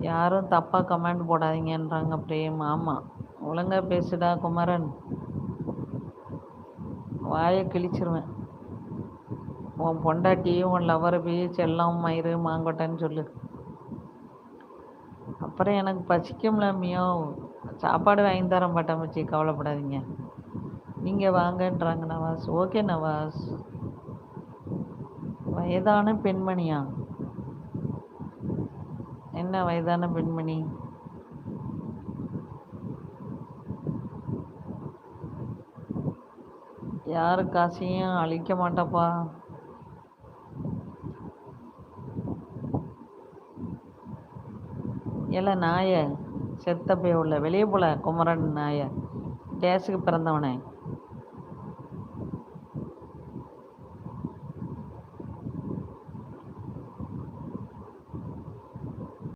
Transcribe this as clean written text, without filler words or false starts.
யாரும் தப்பா comment போடாதீங்கன்றாங்க frame. ஆமா, ஒழுங்கா பேசுடா குமரன், வாயை கிழிச்சிருவேன். உன் பொண்டாட்டியும் உன் லவ்வரை போய் செல்லம் மயிறு மாங்கொட்டைன்னு சொல்லு. அப்புறம் எனக்கு பசிக்கும்ல மியோ, சாப்பாடு வாங்கி தரேன் பட்டாம்பூச்சி, கவலைப்படாதீங்க. நீங்கள் வாங்கன்றாங்க நவாஸ். ஓகே நவாஸ். வயதான பெண்மணியா? என்ன வயதான பெண்மணி? யாரு காசையும் அழிக்க மாட்டாப்பா. ஏல நாய, செத்த போய் உள்ள வெளியே போல குமரன் நாய, கேஸுக்கு பிறந்தவனே.